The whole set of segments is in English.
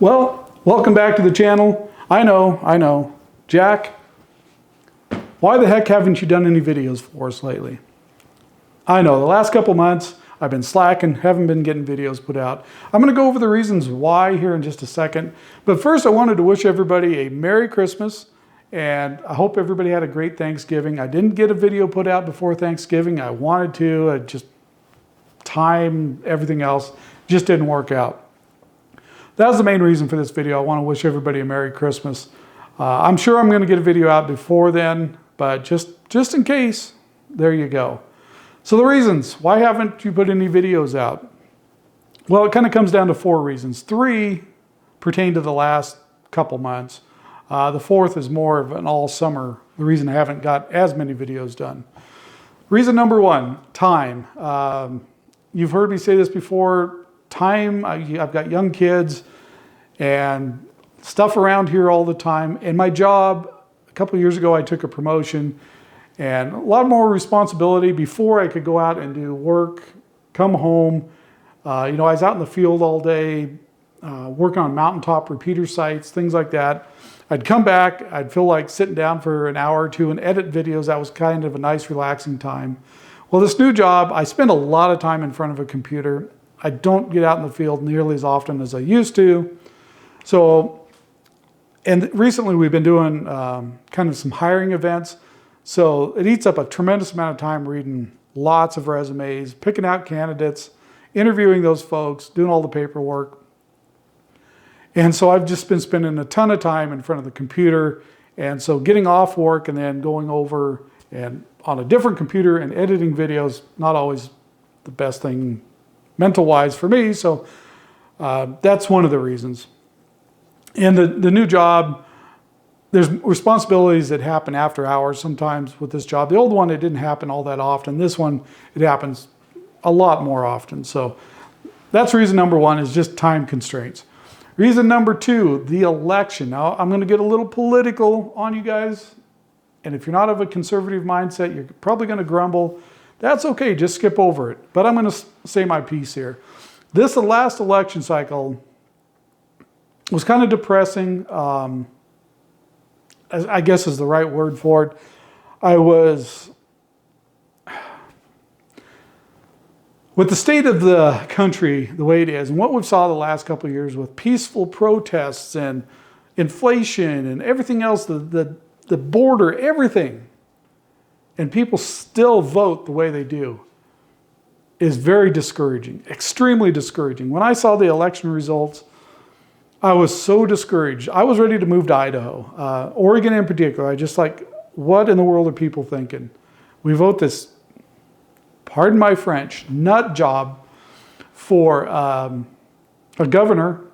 Well, welcome back to the channel. I know. Jack, why the heck haven't you done any videos for us lately? I know, the last couple months, I've been slacking, haven't been getting videos put out. I'm gonna go over the reasons why here in just a second. But first, I wanted to wish everybody a Merry Christmas, and I hope everybody had a great Thanksgiving. I didn't get a video put out before Thanksgiving. I wanted to, just time, everything else, just didn't work out. That was the main reason for this video. I want to wish everybody a Merry Christmas. I'm sure I'm going to get a video out before then, but just in case, there you go. So the reasons, why haven't you put any videos out? Well, it kind of comes down to 4 reasons. 3 pertain to the last couple months. The 4th is more of an all summer, the reason I haven't got as many videos done. Reason number 1, time. You've heard me say this before. Time, I've got young kids and stuff around here all the time. And my job, a couple of years ago, I took a promotion and a lot more responsibility. Before I could go out and do work, come home. I was out in the field all day, working on mountaintop repeater sites, things like that. I'd come back, I'd feel like sitting down for an hour or 2 and edit videos. That was kind of a nice, relaxing time. Well, this new job, I spend a lot of time in front of a computer. I don't get out in the field nearly as often as I used to. So, and recently we've been doing kind of some hiring events. So it eats up a tremendous amount of time reading lots of resumes, picking out candidates, interviewing those folks, doing all the paperwork. And so I've just been spending a ton of time in front of the computer. And so getting off work and then going over and on a different computer and editing videos, not always the best thing mental-wise for me, so that's one of the reasons. And the new job, there's responsibilities that happen after hours sometimes with this job. The old one, it didn't happen all that often. This one, it happens a lot more often. So that's reason number 1, is just time constraints. Reason number 2, the election. Now, I'm going to get a little political on you guys, and if you're not of a conservative mindset, you're probably going to grumble. That's okay, just skip over it. But I'm going to say my piece here. This last election cycle was kind of depressing, I guess is the right word for it. With the state of the country the way it is, and what we've saw the last couple of years with peaceful protests and inflation and everything else, the border, everything, and people still vote the way they do, is very discouraging, extremely discouraging. When I saw the election results, I was so discouraged. I was ready to move to Idaho, Oregon in particular. I just like, what in the world are people thinking? We vote this, pardon my French, nut job for a governor,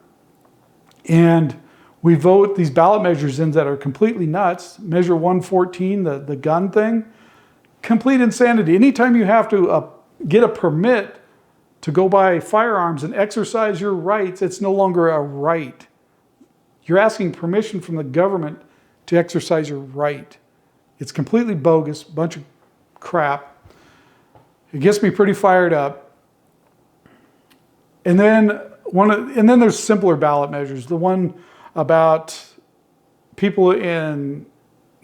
and we vote these ballot measures in that are completely nuts. Measure 114, the gun thing. Complete insanity. Anytime you have to get a permit to go buy firearms and exercise your rights, it's no longer a right. You're asking permission from the government to exercise your right. It's completely bogus, bunch of crap. It gets me pretty fired up. And then there's simpler ballot measures. The one about people in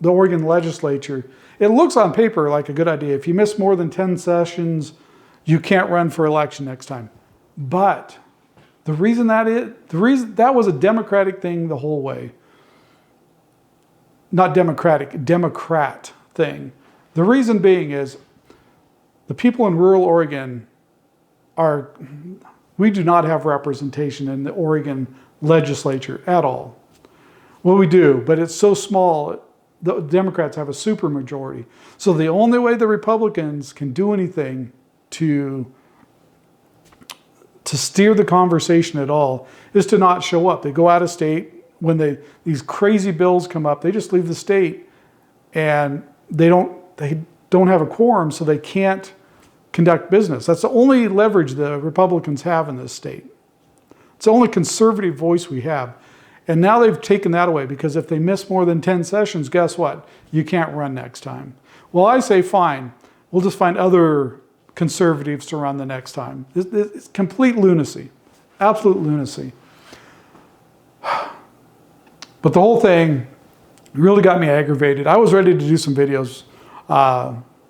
the Oregon legislature. It looks on paper like a good idea. If you miss more than 10 sessions, you can't run for election next time. But the reason that was a Democratic thing the whole way. Not Democratic, Democrat thing. The reason being is the people in rural Oregon we do not have representation in the Oregon legislature at all. Well, we do, but it's so small. The Democrats have a supermajority. So the only way the Republicans can do anything to steer the conversation at all is to not show up. They go out of state. When these crazy bills come up, they just leave the state, and they don't have a quorum, so they can't conduct business. That's the only leverage the Republicans have in this state. It's the only conservative voice we have. And now they've taken that away, because if they miss more than 10 sessions, guess what? You can't run next time. Well, I say fine. We'll just find other conservatives to run the next time. It's complete lunacy, absolute lunacy. But the whole thing really got me aggravated. I was ready to do some videos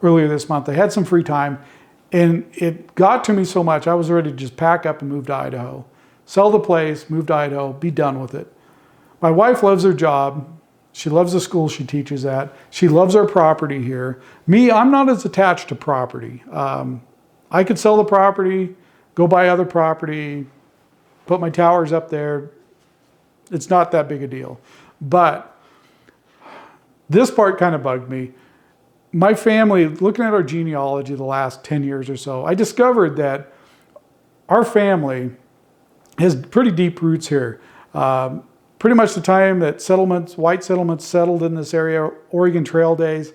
earlier this month. I had some free time, and it got to me so much, I was ready to just pack up and move to Idaho. Sell the place, move to Idaho, be done with it. My wife loves her job. She loves the school she teaches at. She loves our property here. Me, I'm not as attached to property. I could sell the property, go buy other property, put my towers up there. It's not that big a deal. But this part kind of bugged me. My family, looking at our genealogy the last 10 years or so, I discovered that our family has pretty deep roots here. Pretty much the time that white settlements settled in this area, Oregon Trail days,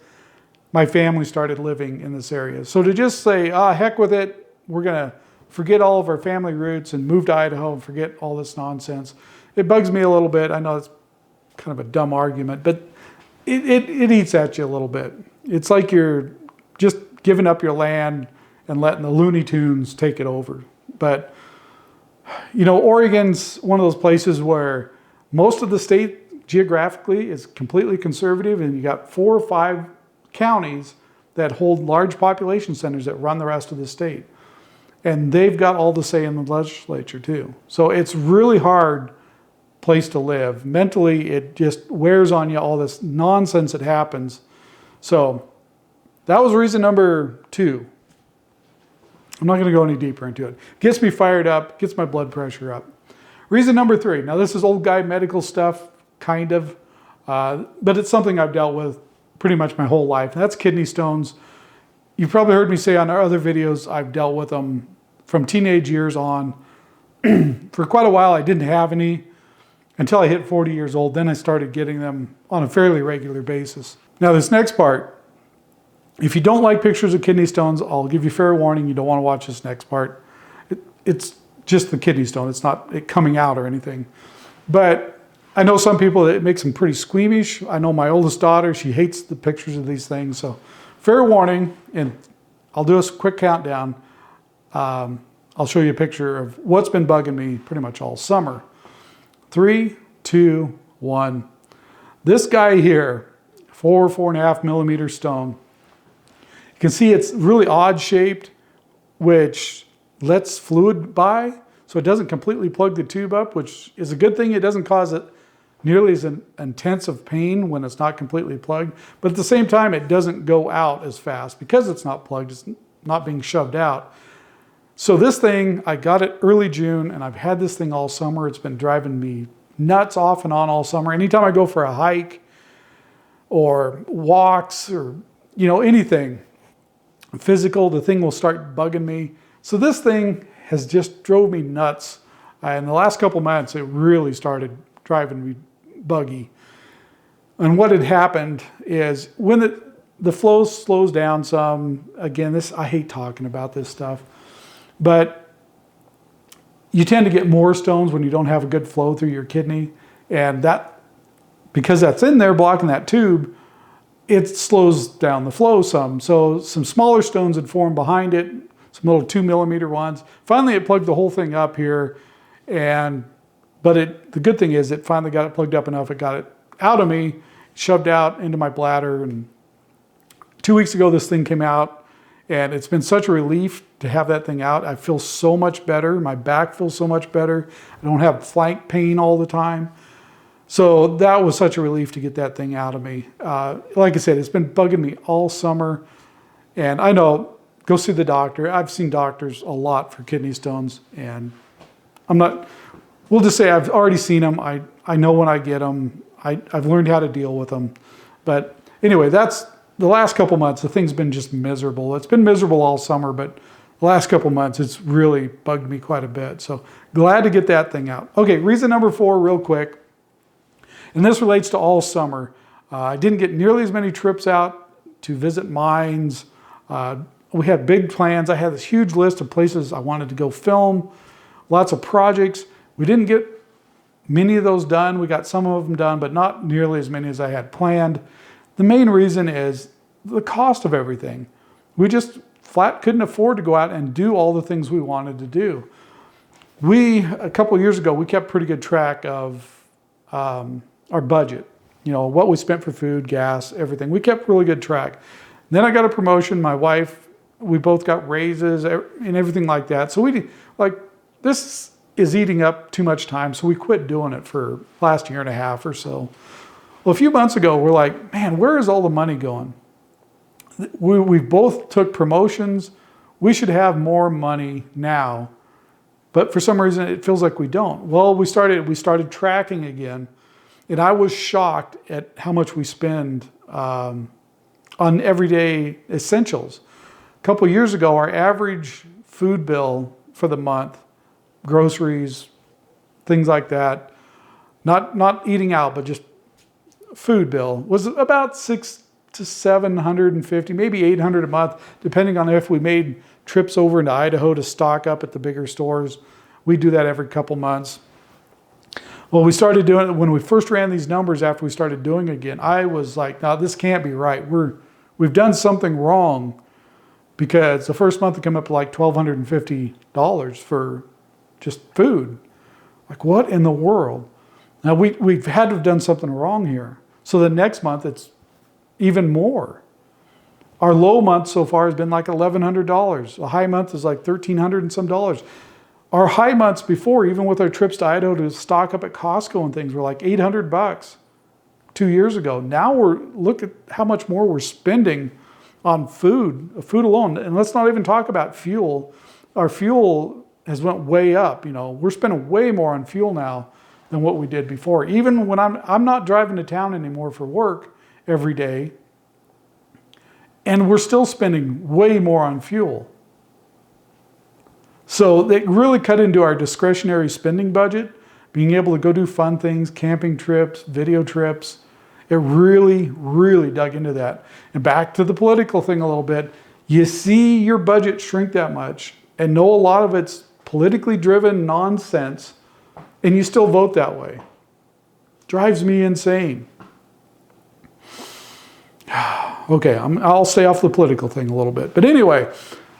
my family started living in this area. So to just say, heck with it, we're going to forget all of our family roots and move to Idaho and forget all this nonsense, it bugs me a little bit. I know it's kind of a dumb argument, but it eats at you a little bit. It's like you're just giving up your land and letting the Looney Tunes take it over. But, you know, Oregon's one of those places where most of the state geographically is completely conservative, and you got 4 or 5 counties that hold large population centers that run the rest of the state. And they've got all the say in the legislature too. So it's really hard place to live. Mentally, it just wears on you, all this nonsense that happens. So that was reason number 2. I'm not going to go any deeper into it. Gets me fired up, gets my blood pressure up. Reason number 3. Now this is old guy medical stuff, kind of, but it's something I've dealt with pretty much my whole life. That's kidney stones. You've probably heard me say on our other videos, I've dealt with them from teenage years on. For quite a while, I didn't have any until I hit 40 years old. Then I started getting them on a fairly regular basis. Now this next part, if you don't like pictures of kidney stones, I'll give you fair warning, you don't want to watch this next part. It's just the kidney stone. It's not it coming out or anything. But I know some people, it makes them pretty squeamish. I know my oldest daughter, she hates the pictures of these things. So fair warning, and I'll do a quick countdown. I'll show you a picture of what's been bugging me pretty much all summer. 3, 2, 1. This guy here, 4.5 millimeter stone. You can see it's really odd shaped, which lets fluid by, so it doesn't completely plug the tube up, which is a good thing. It doesn't cause it nearly as intense of pain when it's not completely plugged, but at the same time, it doesn't go out as fast because it's not plugged, it's not being shoved out. So this thing, I got it early June, and I've had this thing all summer. It's been driving me nuts off and on all summer. Anytime I go for a hike or walks or, you know, anything physical, the thing will start bugging me. So this thing has just drove me nuts. In the last couple months, it really started driving me buggy. And what had happened is when the flow slows down some, again, I hate talking about this stuff, but you tend to get more stones when you don't have a good flow through your kidney. And that, because that's in there blocking that tube, it slows down the flow some. So some smaller stones had formed behind it, some little 2 millimeter ones. Finally, it plugged the whole thing up here. But the good thing is it finally got it plugged up enough. It got it out of me, shoved out into my bladder. And 2 weeks ago, this thing came out. And it's been such a relief to have that thing out. I feel so much better. My back feels so much better. I don't have flank pain all the time. So that was such a relief to get that thing out of me. Like I said, it's been bugging me all summer. And I know, go see the doctor. I've seen doctors a lot for kidney stones. And we'll just say I've already seen them. I know when I get them. I've learned how to deal with them. But anyway, that's the last couple months. The thing's been just miserable. It's been miserable all summer, but the last couple months, it's really bugged me quite a bit. So glad to get that thing out. Okay, reason number 4 real quick. And this relates to all summer. I didn't get nearly as many trips out to visit mines. We had big plans. I had this huge list of places I wanted to go film, lots of projects. We didn't get many of those done. We got some of them done, but not nearly as many as I had planned. The main reason is the cost of everything. We just flat couldn't afford to go out and do all the things we wanted to do. A couple of years ago, we kept pretty good track of our budget. You know, what we spent for food, gas, everything. We kept really good track. Then I got a promotion. My wife, we both got raises and everything like that. So this is eating up too much time. So we quit doing it for last year and a half or so. Well, a few months ago, we're like, man, where is all the money going? We both took promotions. We should have more money now. But for some reason, it feels like we don't. Well, we started tracking again. And I was shocked at how much we spend on everyday essentials. A couple years ago, our average food bill for the month, groceries, things like that, not eating out, but just food bill, was about $600 to $750, maybe $800 a month, depending on if we made trips over into Idaho to stock up at the bigger stores. We do that every couple months. Well, we started doing it when we first ran these numbers after we started doing it again. I was like, no, this can't be right. We've done something wrong, because the first month it came up to like $1,250 for just food. Like, what in the world? Now we've had to have done something wrong here. So the next month it's even more. Our low month so far has been like $1,100. A high month is like $1,300 and some dollars. Our high months before, even with our trips to Idaho to stock up at Costco and things, were like $800 2 years ago. Now look at how much more we're spending on food alone. And let's not even talk about fuel. Our fuel has went way up. You know, we're spending way more on fuel now than what we did before. Even when I'm not driving to town anymore for work every day, and we're still spending way more on fuel. So they really cut into our discretionary spending budget, being able to go do fun things, camping trips, video trips. It really, really dug into that. And back to the political thing a little bit, you see your budget shrink that much and know a lot of it's politically driven nonsense, and you still vote that way. Drives me insane. Okay, I'll stay off the political thing a little bit. But anyway,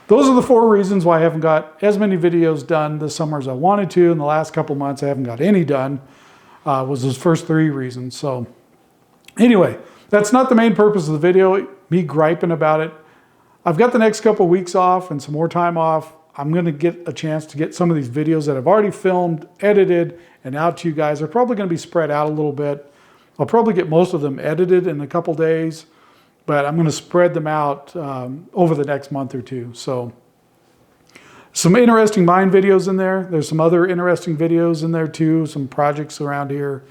those are the 4 reasons why I haven't got as many videos done this summer as I wanted to. In the last couple months, I haven't got any done. Was those first 3 reasons. So anyway, that's not the main purpose of the video, me griping about it. I've got the next couple weeks off and some more time off. I'm going to get a chance to get some of these videos that I've already filmed, edited, and out to you guys. They're probably going to be spread out a little bit. I'll probably get most of them edited in a couple days, but I'm going to spread them out over the next month or 2. So some interesting mine videos in there. There's some other interesting videos in there too, some projects around here.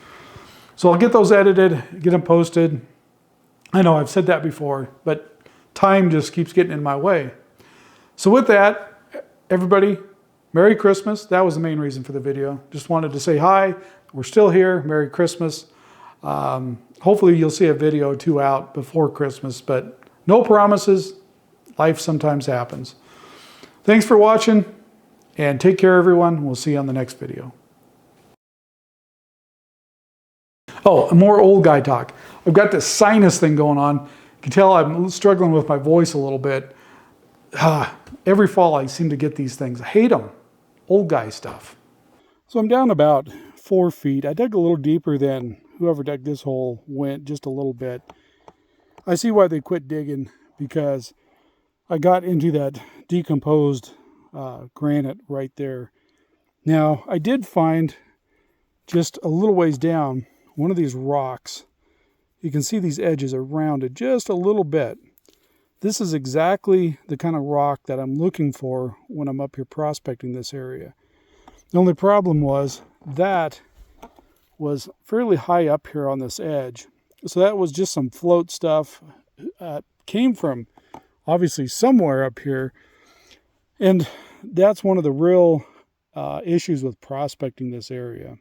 So I'll get those edited, get them posted. I know I've said that before, but time just keeps getting in my way. So with that, everybody, Merry Christmas. That was the main reason for the video. Just wanted to say hi. We're still here. Merry Christmas. Hopefully you'll see a video or 2 out before Christmas, but no promises. Life sometimes happens. Thanks for watching, and take care, everyone. We'll see you on the next video. Oh, more old guy talk. I've got this sinus thing going on. You can tell I'm struggling with my voice a little bit. Every fall I seem to get these things. I hate them. Old guy stuff. So I'm down about 4 feet. I dug a little deeper than whoever dug this hole went, just a little bit. I see why they quit digging, because I got into that decomposed granite right there. Now, I did find just a little ways down one of these rocks. You can see these edges are rounded just a little bit. This is exactly the kind of rock that I'm looking for when I'm up here prospecting this area. The only problem was that was fairly high up here on this edge. So that was just some float stuff. Came from obviously somewhere up here. And that's one of the real issues with prospecting this area.